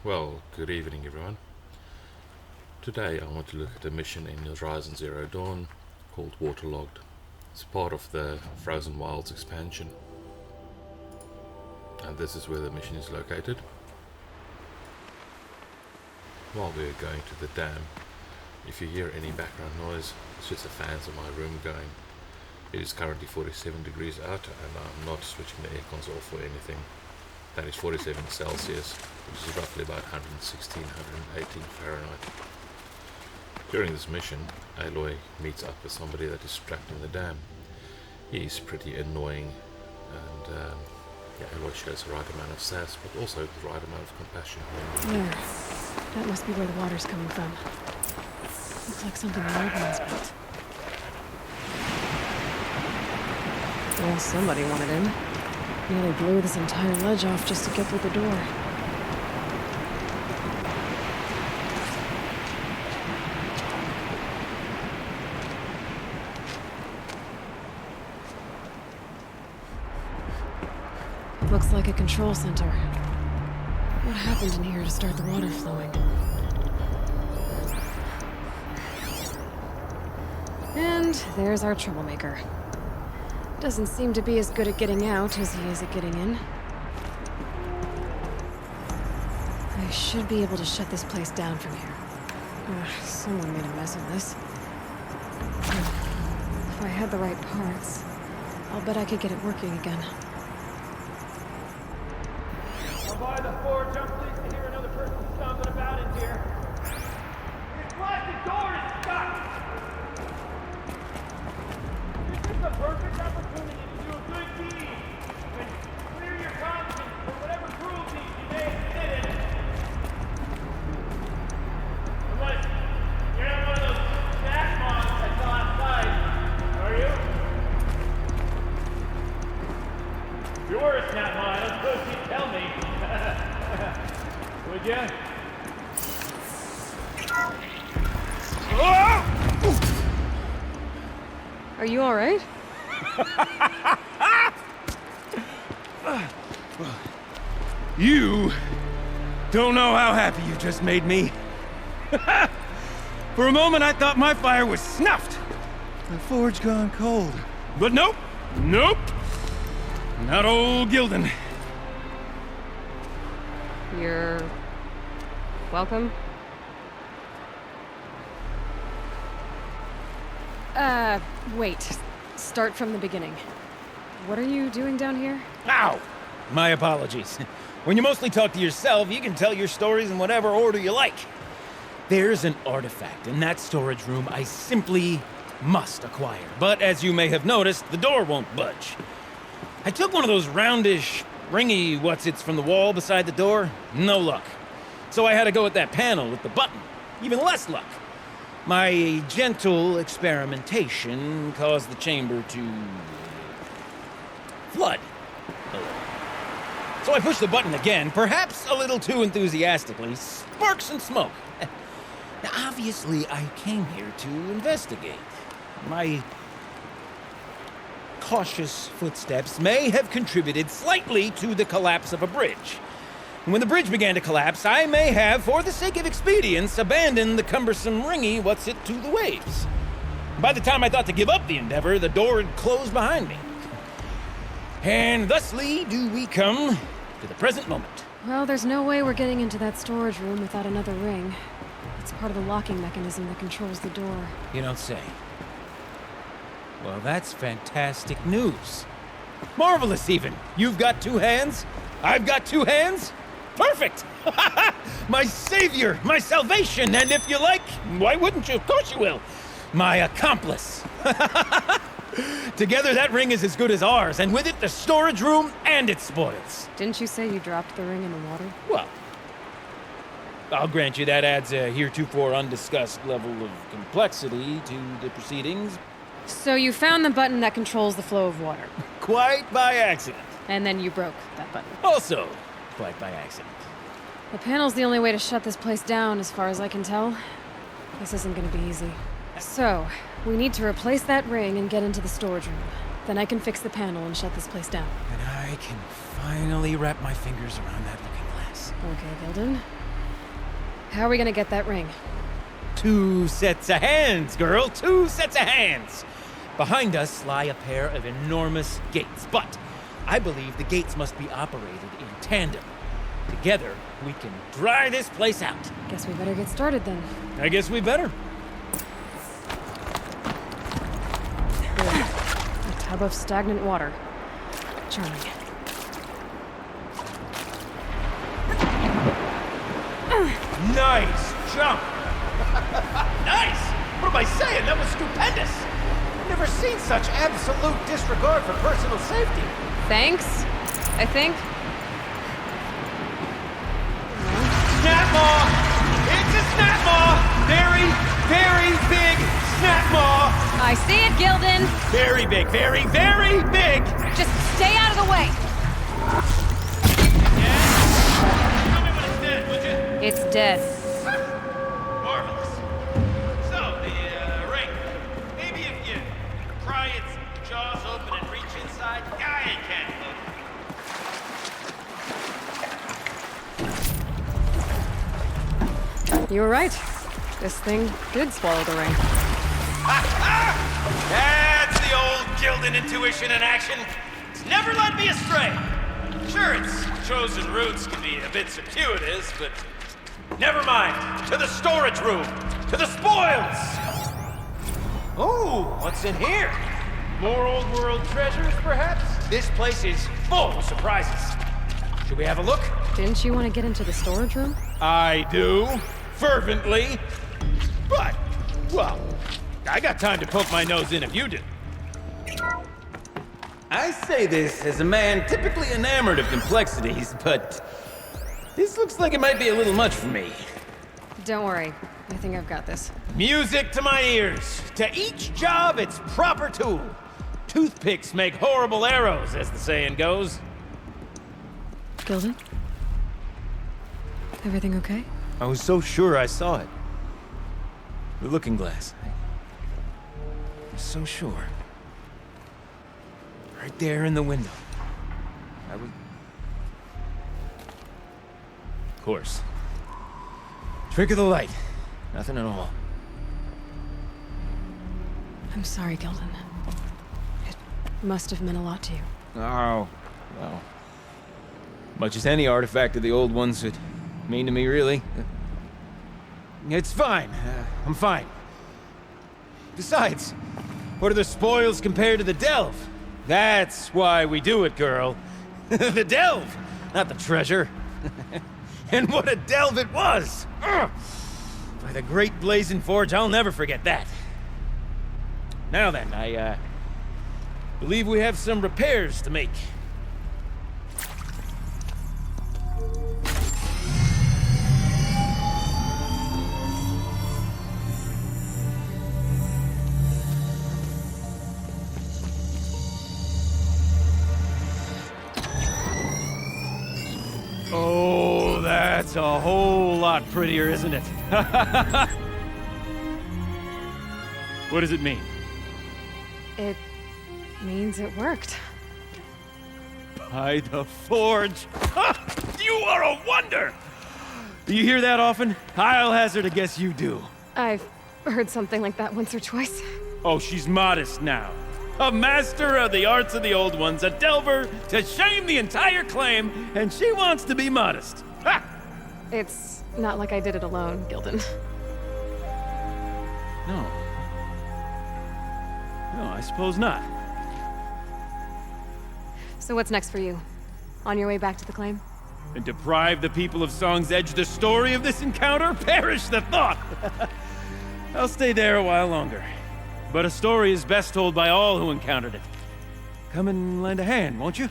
Well, good evening everyone. Today I want to look at a mission in Horizon Zero Dawn called Waterlogged. It's part of the Frozen Wilds expansion. And this is where the mission is located. While we're going to the dam, if you hear any background noise, it's just the fans in my room going. It is currently 47 degrees out and I'm not switching the aircons off or anything. That is 47 Celsius, which is roughly about 116, 118 Fahrenheit. During this mission, Aloy meets up with somebody that is trapped in the dam. He's pretty annoying and Aloy shows the right amount of sass, but also the right amount of compassion. There. That must be where the water's coming from. Looks like something the old one's built. Well, somebody wanted in. Nearly blew this entire ledge off just to get through the door. Looks like a control center. What happened in here to start the water flowing? And there's our troublemaker. Doesn't seem to be as good at getting out as he is at getting in. I should be able to shut this place down from here. Someone made a mess of this. If I had the right parts, I'll bet I could get it working again. Come by the forge, I'm pleased to hear another person stomping about in here. This blasted door is stuck! This is the perfect opportunity to do a good deed and clear your conscience for whatever cruelties you may have committed. Unless you're not one of those snack moms I saw outside, are you? If you were a snap mon, I don't suppose you'd tell me. Would ya? Are you alright? You don't know how happy you just made me. For a moment, I thought my fire was snuffed. The forge gone cold. But nope, nope. Not old Gildan. You're... welcome? Wait. Start from the beginning. What are you doing down here? Ow! My apologies. When you mostly talk to yourself, you can tell your stories in whatever order you like. There's an artifact in that storage room I simply must acquire. But as you may have noticed, the door won't budge. I took one of those roundish, ringy what's-its from the wall beside the door. No luck. So I had to go with that panel with the button. Even less luck. My gentle experimentation caused the chamber to... flood. So I pushed the button again, perhaps a little too enthusiastically. Sparks and smoke. Now, obviously, I came here to investigate. My cautious footsteps may have contributed slightly to the collapse of a bridge. And when the bridge began to collapse, I may have, for the sake of expedience, abandoned the cumbersome ringy what's-it to the waves. By the time I thought to give up the endeavor, the door had closed behind me. And thusly do we come to the present moment. Well, there's no way we're getting into that storage room without another ring. It's part of the locking mechanism that controls the door. You don't say. Well, that's fantastic news. Marvelous, even. You've got two hands. I've got two hands. Perfect! My savior, my salvation, and if you like, why wouldn't you? Of course you will. My accomplice. Together, that ring is as good as ours, and with it, the storage room and its spoils. Didn't you say you dropped the ring in the water? Well, I'll grant you that adds a heretofore undiscussed level of complexity to the proceedings. So you found the button that controls the flow of water. Quite by accident. And then you broke that button. Also, quite by accident. The panel's the only way to shut this place down, as far as I can tell. This isn't gonna be easy. So, we need to replace that ring and get into the storage room. Then I can fix the panel and shut this place down. And I can finally wrap my fingers around that looking glass. Okay, Gildan. How are we gonna get that ring? 2 sets of hands, girl. 2 sets of hands. Behind us lie a pair of enormous gates, but I believe the gates must be operated in tandem. Together, we can dry this place out. Guess we better get started then. I guess we better. A tub of stagnant water. Charming. Nice jump. Nice. What am I saying? That was stupendous. I've never seen such absolute disregard for personal safety. Thanks, I think. Snap maw! It's a snap maw! Very, very big snap maw! I see it, Gildan. Very big, very, very big! Just stay out of the way. Tell me when it's dead, would you? It's dead. Marvelous. So, the ring. Maybe if you pry its jaws open and reach inside, I can't look. You were right. This thing did swallow the ring. That's the old Gildan intuition in action. It's never led me astray. Sure, its chosen routes can be a bit circuitous, but never mind. To the storage room. To the spoils. Ooh, what's in here? More old world treasures, perhaps? This place is full of surprises. Should we have a look? Didn't you want to get into the storage room? I do. Fervently. But, well, I got time to poke my nose in if you do. I say this as a man typically enamored of complexities, but this looks like it might be a little much for me. Don't worry. I think I've got this. Music to my ears. To each job, its proper tool. Toothpicks make horrible arrows, as the saying goes. Gildan? Everything okay? I was so sure I saw it. The looking glass. I was so sure. Right there in the window. I was... Of course. Trick of the light. Nothing at all. I'm sorry, Gildan. It must have meant a lot to you. Oh, well. Much as any artifact of the old ones would mean to me, really. It's fine. I'm fine. Besides, what are the spoils compared to the delve? That's why we do it, girl. The delve, not the treasure. And what a delve it was! Ugh. By the great blazing forge, I'll never forget that. Now then, I believe we have some repairs to make. Oh, that's a whole lot prettier, isn't it? What does it mean? It means it worked. By the forge. You are a wonder! Do you hear that often? I'll hazard a guess you do. I've heard something like that once or twice. Oh, she's modest now. A master of the arts of the old ones, a delver to shame the entire claim, and she wants to be modest. Ha! It's not like I did it alone, Gildan. No. No, I suppose not. So what's next for you? On your way back to the claim? And deprive the people of Song's Edge the story of this encounter? Perish the thought! I'll stay there a while longer. But a story is best told by all who encountered it. Come and lend a hand, won't you?